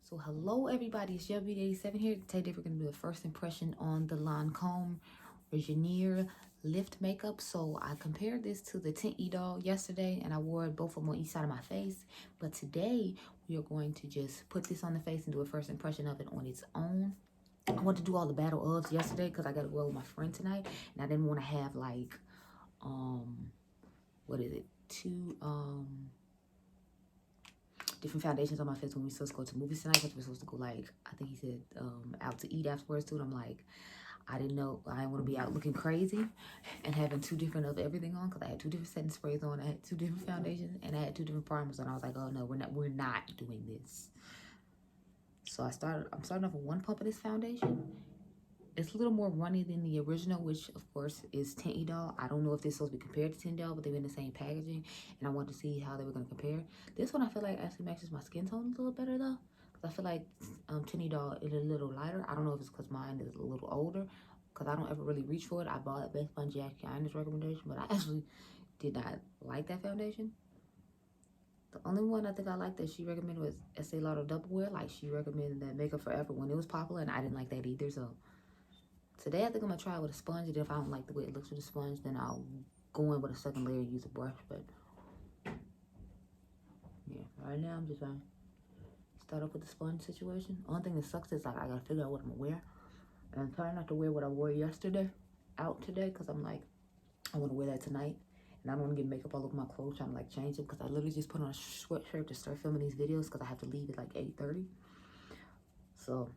So hello everybody, it's Yubby87 here. Today we're going to do a first impression on the Lancome Renergie Lift Makeup. So I compared this to the Tint Doll yesterday and I wore both of them on each side of my face. But today we are going to just put this on the face and do a first impression of it on its own. I wanted to do all the battle ofs yesterday because I got to go with my friend tonight. And I didn't want to have like, what is it, two, different foundations on my face when we supposed to go to movies tonight, because we're supposed to go, like, I think he said out to eat afterwards too. And I'm like, I didn't know, I didn't want to be out looking crazy and having two different of everything on, because I had two different setting sprays on, I had two different foundations, and I had two different primers, and I was like, oh no, we're not doing this. So I'm starting off with one pump of this foundation. It's a little more runny than the original, which of course is Tint Doll. I don't know if this is supposed to be compared to Tint Doll, but they were in the same packaging, and I wanted to see how they were going to compare. This one I feel like actually matches my skin tone a little better though, because I feel like Tint Doll is a little lighter. I don't know if it's because mine is a little older, because I don't ever really reach for it. I bought it based on Jackie Iron's recommendation, but I actually did not like that foundation. The only one I think I liked that she recommended was Estee Lauder Double Wear. Like, she recommended that Makeup Forever when it was popular, and I didn't like that either. So today I think I'm gonna try it with a sponge, and if I don't like the way it looks with a sponge, then I'll go in with a second layer and use a brush. But yeah, right now I'm just gonna start off with the sponge situation. Only thing that sucks is like I gotta figure out what I'm gonna wear. And I'm trying not to wear what I wore yesterday out today, because I'm like, I want to wear that tonight. And I don't want to get makeup all over my clothes trying to like change it, because I literally just put on a sweatshirt to start filming these videos, because I have to leave at like 8:30. So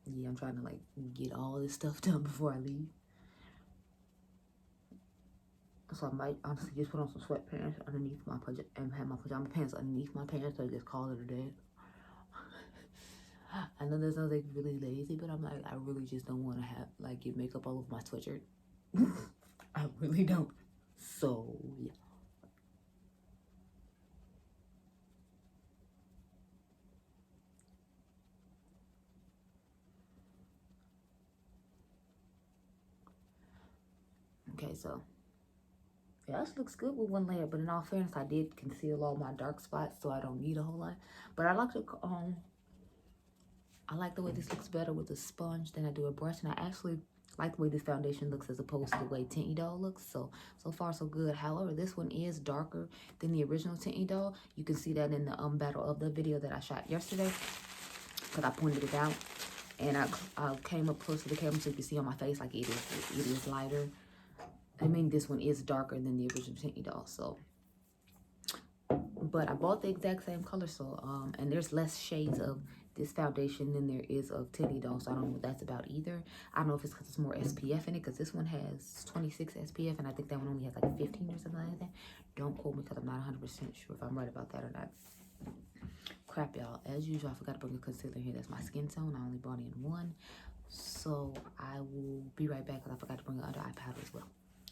yeah, I'm trying to like get all this stuff done before I leave. So I might honestly just put on some sweatpants underneath my and have my pajama pants underneath my pants, so I just call it a day. I know that sounds like really lazy, but I'm like, I really just don't want to have like get makeup all over my sweatshirt. I really don't. So yeah. Okay, so yeah, this looks good with one layer, but in all fairness, I did conceal all my dark spots, so I don't need a whole lot. But I like the way this looks better with a sponge than I do a brush, and I actually like the way this foundation looks as opposed to the way Tint Doll looks. So far so good. However, this one is darker than the original Tint Doll. You can see that in the battle of the video that I shot yesterday, because I pointed it out, and I came up close to the camera so you can see on my face like it is lighter. I mean, this one is darker than the original Tint Doll. So, but I bought the exact same color. So and there's less shades of this foundation than there is of Tint Doll, so I don't know what that's about either. I don't know if it's because it's more SPF in it, because this one has 26 SPF, and I think that one only has like 15 or something like that. Don't quote me, because I'm not 100% sure if I'm right about that or not. Crap, y'all. As usual, I forgot to bring a concealer here. That's my skin tone. I only brought in one. So I will be right back, because I forgot to bring the under eye powder as well.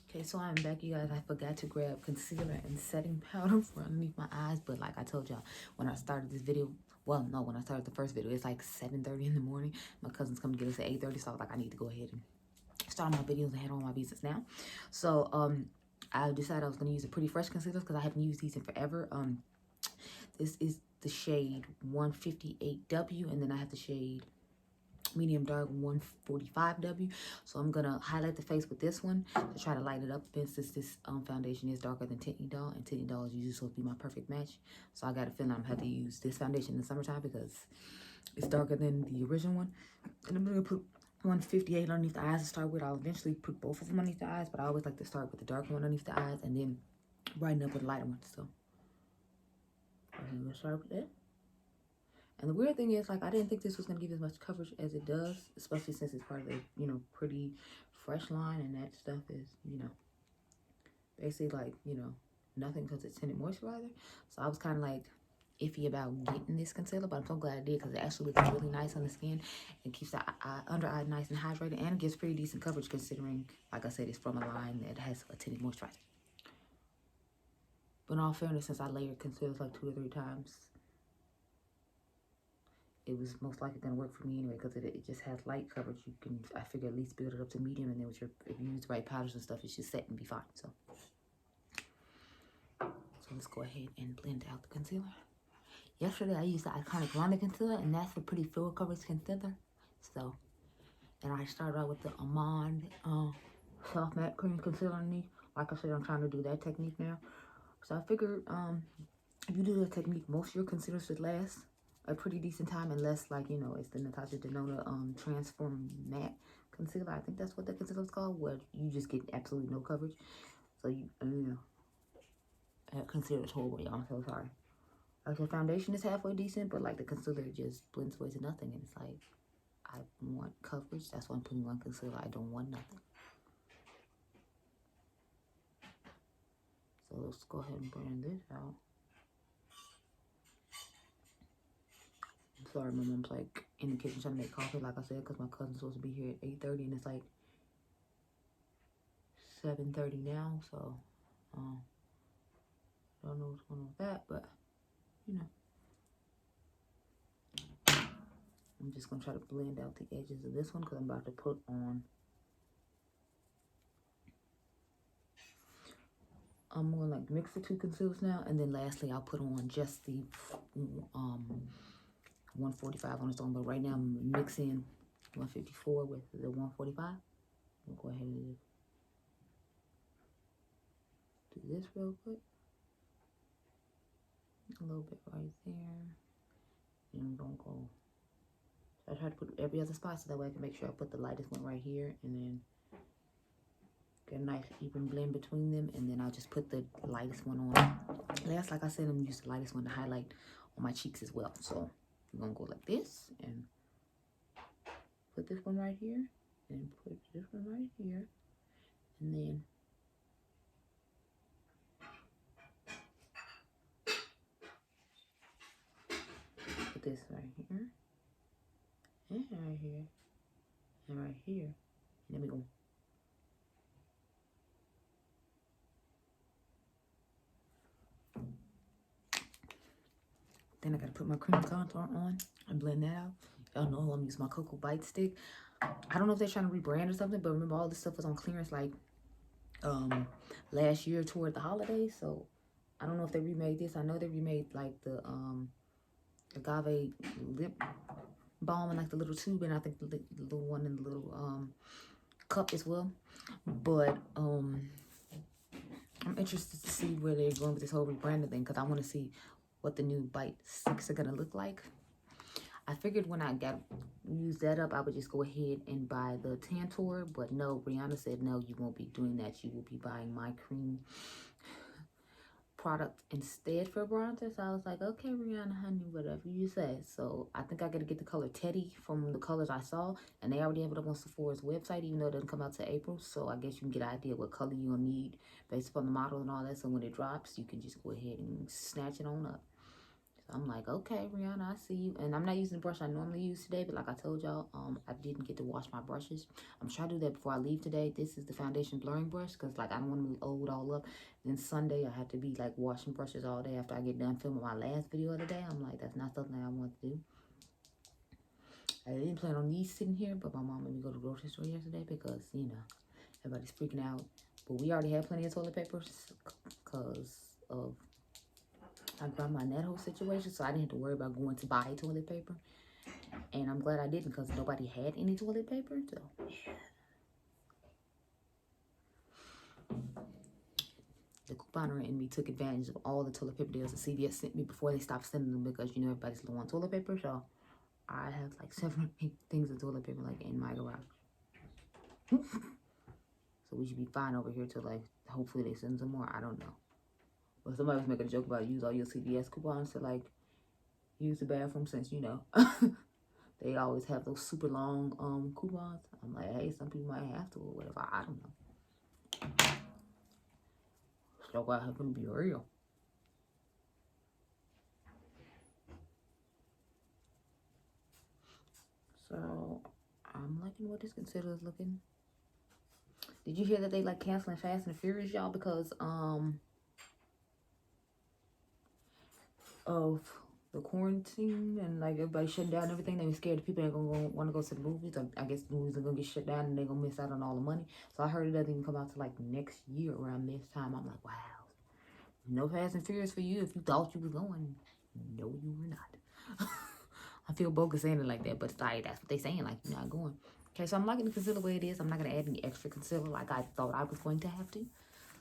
Okay, so I'm back, you guys. I forgot to grab concealer and setting powder for underneath my eyes, but like I told y'all, when I started this video, well, no, when I started the first video, it's like 7:30 in the morning. My cousin's coming to get us at 8:30, so I was like, I need to go ahead and start my videos and head on my business now. So I decided I was going to use a Pretty Fresh concealer, because I haven't used these in forever. This is the shade 158W, and then I have the shade medium dark 145W. So I'm gonna highlight the face with this one to try to light it up, since this foundation is darker than Tint Doll, and Tint Doll is usually supposed to be my perfect match. So I got a feeling I'm gonna have to use this foundation in the summertime, because it's darker than the original one. And I'm gonna put 158 underneath the eyes to start with. I'll eventually put both of them underneath the eyes, but I always like to start with the darker one underneath the eyes and then brighten up with the lighter one. So I'm gonna start with that. And the weird thing is, like, I didn't think this was going to give as much coverage as it does, especially since it's part of the, you know, Pretty Fresh line, and that stuff is, you know, basically like, you know, nothing, because it's tinted moisturizer. So I was kind of like iffy about getting this concealer, but I'm so glad I did, because it actually looks really nice on the skin and keeps the under eye nice and hydrated, and it gives pretty decent coverage, considering, like I said, it's from a line that has a tinted moisturizer. But in all fairness, since I layered concealers like 2 or 3 times, it was most likely going to work for me anyway, because it just has light coverage. You can, I figure, at least build it up to medium, and then with if you use the right powders and stuff, it should set and be fine. So let's go ahead and blend out the concealer. Yesterday I used the Iconic Blonde concealer, and that's a pretty full coverage concealer. So, and I started out with the Almond Soft Matte Cream Concealer underneath. Like I said, I'm trying to do that technique now. So I figured if you do that technique, most of your concealers should last a pretty decent time, unless, like, you know, it's the Natasha Denona Transform Matte Concealer. I think that's what the concealer is called, where you just get absolutely no coverage. So you know, that concealer is horrible, y'all. I'm so sorry. Like, the foundation is halfway decent, but like the concealer just blends away to nothing, and it's like, I want coverage. That's why I'm putting on concealer. I don't want nothing. So let's go ahead and blend this out. I'm sorry, my mom's like in the kitchen trying to make coffee, like I said, because my cousin's supposed to be here at 8:30, and it's like 7:30 now. So I don't know what's going on with that, but you know, I'm just gonna try to blend out the edges of this one because I'm about to put on. I'm gonna like mix the two concealers now, and then lastly I'll put on just the 145 on its own. But right now I'm mixing 154 with the 145. I'll go ahead and do this real quick. A little bit right there. And I'm gonna go. I try to put every other spot so that way I can make sure I put the lightest one right here, and then get a nice even blend between them, and then I'll just put the lightest one on. Last, like I said, I'm gonna use the lightest one to highlight on my cheeks as well. So I'm gonna go like this and put this one right here, and put this one right here, and then put this right here, and right here, and right here, and then we go. Then I gotta put my cream contour on and blend that out. Y'all know I'm gonna use my Cocoa Bite stick. I don't know if they're trying to rebrand or something, but remember all this stuff was on clearance like last year toward the holidays. So I don't know if they remade this. I know they remade like the agave lip balm and like the little tube, and I think the little one in the little cup as well. But I'm interested to see where they're going with this whole rebranding thing, because I want to see what the new Bite sticks are gonna look like. I figured when I use that up, I would just go ahead and buy the Tantor, but no, Brianna said no, you won't be doing that. You will be buying my cream product instead for bronzer. So I was like, okay, Rihanna, honey, whatever you say. So I think I gotta get the color Teddy from the colors I saw, and they already have it up on Sephora's website, even though it doesn't come out till April. So I guess you can get an idea what color you're gonna need based upon the model and all that. So when it drops, you can just go ahead and snatch it on up. So I'm like, okay, Rihanna, I see you. And I'm not using the brush I normally use today, but like I told y'all, I didn't get to wash my brushes. I'm trying to do that before I leave today. This is the foundation blurring brush, because like I don't want to load all up. Then Sunday I have to be like washing brushes all day after I get done filming my last video of the day. I'm like, that's not something I want to do. I didn't plan on these sitting here, but my mom made me go to the grocery store yesterday because, you know, everybody's freaking out. But we already have plenty of toilet paper because of my grandma and that whole situation, so I didn't have to worry about going to buy toilet paper. And I'm glad I didn't, because nobody had any toilet paper. So the couponer in me took advantage of all the toilet paper deals that CVS sent me before they stopped sending them, because you know everybody's low on toilet paper. So I have like 7 or 8 things of toilet paper like in my garage. So we should be fine over here till like hopefully they send some more. I don't know. But somebody was making a joke about use all your CVS coupons to like use the bathroom, since you know they always have those super long coupons. I'm like, hey, some people might have to or whatever. I don't know. So I have to be real. So I'm liking what this concealer is looking. Did you hear that they like canceling Fast and Furious, y'all, because of the quarantine and like everybody shutting down and everything? They were scared that people ain't gonna want to go to the movies. I guess the movies are gonna get shut down and they're gonna miss out on all the money. So I heard it doesn't even come out to like next year around this time. I'm like, wow, no Fast and Furious for you if you thought you was going. No, you were not. I feel bogus saying it like that, but it's like, that's what they saying, like, you're not going. Okay, so I'm liking the concealer the way it is. I'm not going to add any extra concealer like I thought I was going to have to.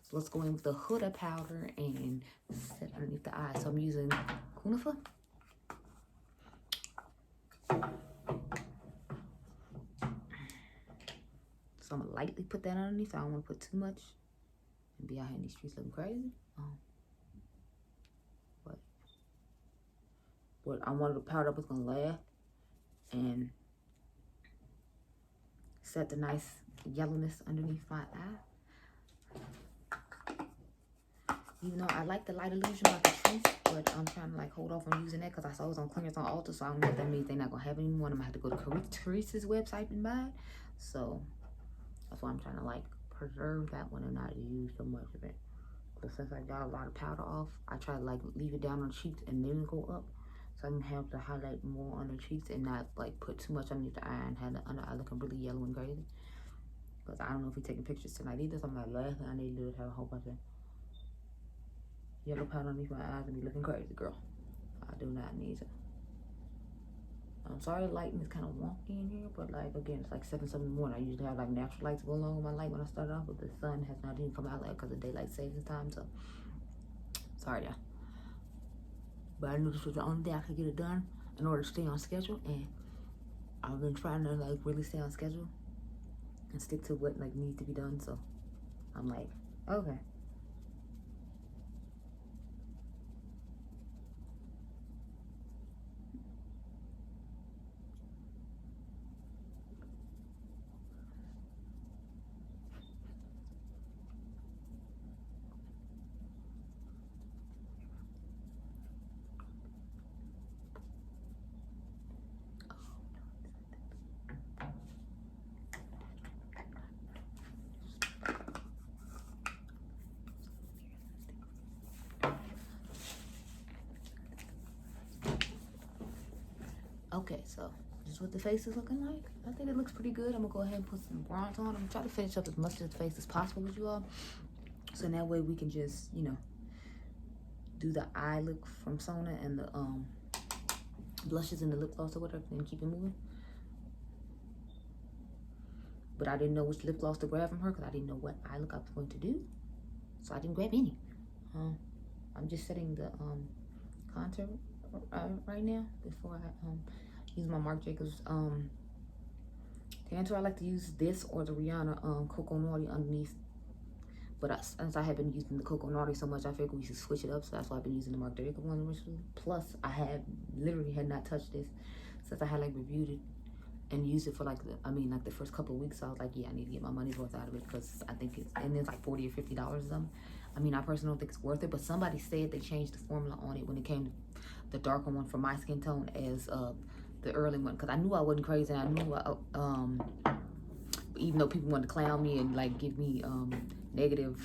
So let's go in with the Huda powder and set underneath the eye. So I'm using Cunifa. So I'm going to lightly put that underneath. I don't want to put too much and be out here in these streets looking crazy. But I wanted the powder was going to last and set the nice yellowness underneath my eye. Even though I like the light illusion like the crease, but I'm trying to like hold off on using that because I saw it was on clearance on Ulta, so I don't know if that means they're not going to have it anymore. I'm going to have to go to Carissa's website and buy it. So that's why I'm trying to like preserve that one and not use so much of it. But since I got a lot of powder off, I try to like leave it down on the cheeks and then go up. So I'm gonna have to highlight more on the cheeks and not like put too much underneath the eye and have the under eye looking really yellow and crazy. Because I don't know if we're taking pictures tonight either. So I'm like, last thing I need to do is have a whole bunch of yellow powder underneath my eyes and be looking crazy, girl. I do not need it. I'm sorry the lighting is kind of wonky in here, but like again, it's like 7 in the morning. I usually have like natural lights go along with my light when I start off, but the sun has not even come out like because of daylight savings time. So sorry, y'all. But I knew this was the only day I could get it done in order to stay on schedule, and I've been trying to like really stay on schedule and stick to what like needs to be done. So I'm like, okay. Okay, so this is what the face is looking like. I think it looks pretty good. I'm gonna go ahead and put some bronze on. I'm gonna try to finish up as much of the face as possible with you all. So that way we can just, you know, do the eye look from Sona and the blushes and the lip gloss or whatever and keep it moving. But I didn't know which lip gloss to grab from her because I didn't know what eye look I was going to do. So I didn't grab any. I'm just setting the contour right now before I use my Marc Jacobs contour. I like to use this or the Rihanna Cocoa Naughty underneath. But since I have been using the Cocoa Naughty so much, I figured we should switch it up. So that's why I've been using the Marc Jacobs one originally. Plus, I had literally had not touched this since I had like reviewed it and used it for like the first couple of weeks. So I was like, yeah, I need to get my money's worth out of it because I think it's like $40 or $50 or something. I mean, I personally don't think it's worth it, but somebody said they changed the formula on it when it came to the darker one for my skin tone as the early one, because I knew I wasn't crazy, and I knew even though people wanted to clown me and like give me negative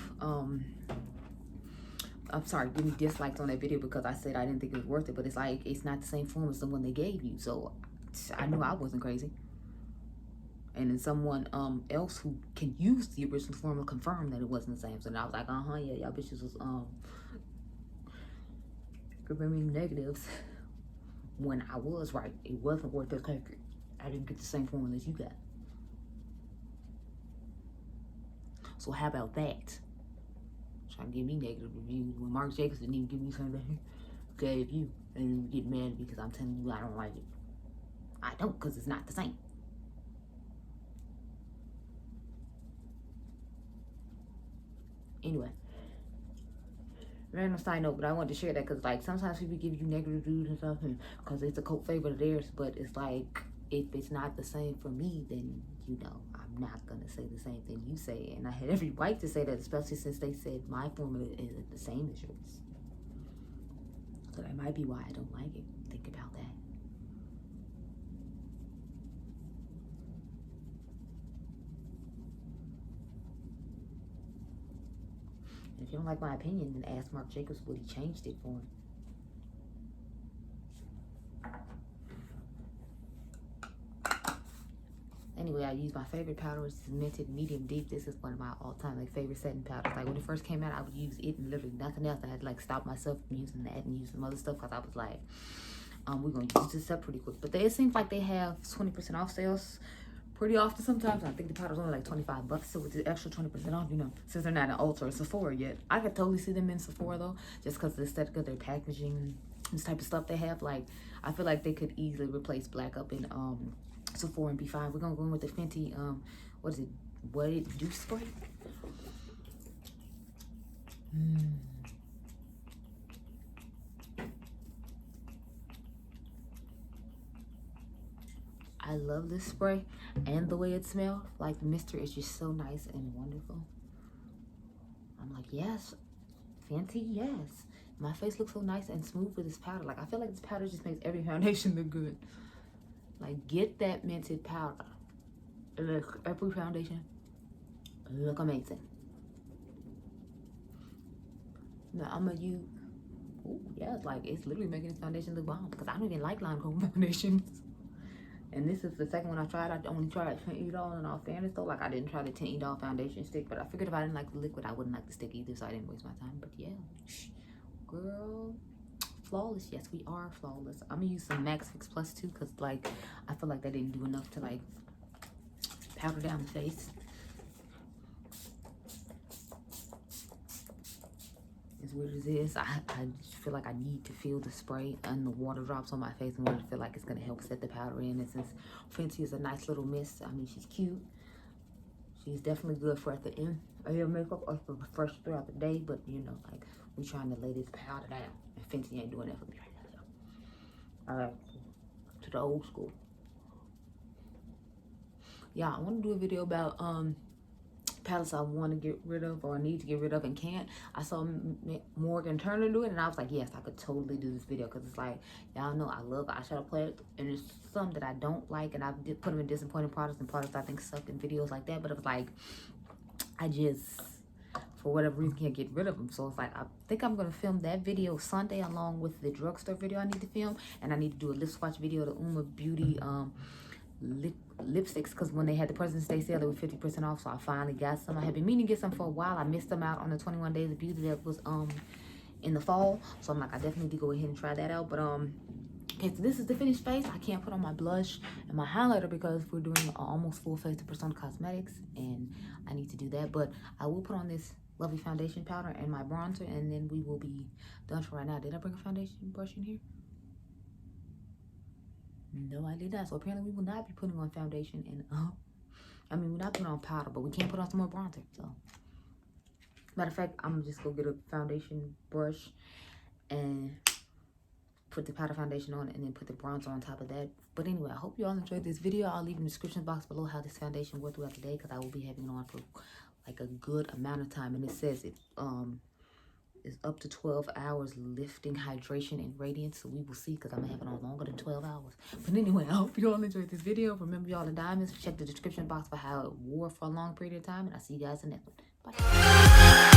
give me dislikes on that video because I said I didn't think it was worth it, but it's like it's not the same form as the one they gave you. So I knew I wasn't crazy. And then someone else who can use the original formula confirmed that it wasn't the same. So then I was like, yeah, y'all bitches was giving me negatives when I was right. It wasn't worth it because I didn't get the same formula as you got. So how about that? Trying to give me negative reviews when Marc Jacobs didn't even give me something he gave you, and you get mad at me because I'm telling you I don't like it. I don't, because it's not the same. Anyway, random side note, but I wanted to share that because like sometimes people give you negative reviews and stuff because it's a cult favorite of theirs, but it's like if it's not the same for me, then you know I'm not gonna say the same thing you say, and I had every right to say that, especially since they said my formula isn't the same as yours. So that might be why I don't like it. Think about that. If you don't like my opinion, then ask Marc Jacobs what he changed it for. Anyway, I use my favorite powder. It's Minted Medium Deep. This is one of my all-time like favorite setting powders. Like when it first came out, I would use it and literally nothing else. I had to like stop myself from using that and use some other stuff because I was like, we're gonna use this up pretty quick. But it seems like they have 20% off sales pretty often sometimes. I think the powder's only like 25 bucks. So with the extra 20% off, you know, since they're not in Ulta or Sephora yet, I could totally see them in Sephora though, just because of the aesthetic of their packaging, this type of stuff they have. Like I feel like they could easily replace Black up in Sephora and be fine. We're gonna go in with the Fenty what is it, what it juice spray. I love this spray and the way it smells. Like the mister is just so nice and wonderful. I'm like, yes, Fenty, yes. My face looks so nice and smooth with this powder. Like I feel like this powder just makes every foundation look good. Like get that Minted powder. Look, every foundation look amazing. Now I'm gonna use, oh yeah, like it's literally making this foundation look bomb because I don't even like Lancome foundations. And this is the second one I tried. I only tried Tint Doll, and all fairness though, like I didn't try the Tint Doll foundation stick, but I figured if I didn't like the liquid, I wouldn't like the stick either, so I didn't waste my time. But yeah, girl, flawless. Yes, we are flawless. I'm gonna use some Max Fix Plus too, cause like I feel like they didn't do enough to like powder down the face. As weird as it is, I just feel like I need to feel the spray and the water drops on my face in order to feel like it's gonna help set the powder in. And since Fenty is a nice little mist, I mean she's cute. She's definitely good for at the end of your makeup or for fresh throughout the day. But you know, like we trying to lay this powder down, and Fenty ain't doing that for me right now. So. All right, to the old school. Yeah, I want to do a video about palettes I want to get rid of or need to get rid of and can't. I saw Morgan Turner do it, and I was like, yes, I could totally do this video because it's like, y'all know I love eyeshadow palettes, and there's some that I don't like, and I did put them in disappointing products and products I think suck in videos like that. But it was like, I just, for whatever reason, can't get rid of them. So it's like, I think I'm gonna film that video Sunday along with the drugstore video I need to film, and I need to do a lip swatch video, the Uma Beauty lipsticks, because when they had the President's Day sale, they were 50% off, so I finally got some. I had been meaning to get some for a while. I missed them out on the 21 Days of Beauty that was in the fall, so I'm like, I definitely need to go ahead and try that out. But okay, so this is the finished face. I can't put on my blush and my highlighter because we're doing almost full face to Persona Cosmetics, and I need to do that. But I will put on this lovely foundation powder and my bronzer, and then we will be done for right now. Did I bring a foundation brush in here? No, I did not. So apparently we will not be putting on foundation and I mean, we're not putting on powder, but we can put on some more bronzer. So matter of fact, I'm just gonna get a foundation brush and put the powder foundation on and then put the bronzer on top of that. But anyway, I hope you all enjoyed this video. I'll leave in the description box below how this foundation worked throughout the day, because I will be having it on for like a good amount of time. And it says it is up to 12 hours lifting, hydration, and radiance. So we will see, because I'm gonna have it on longer than 12 hours. But anyway, I hope you all enjoyed this video. Remember, y'all, the diamonds. Check the description box for how it wore for a long period of time. And I'll see you guys in the next one. Bye.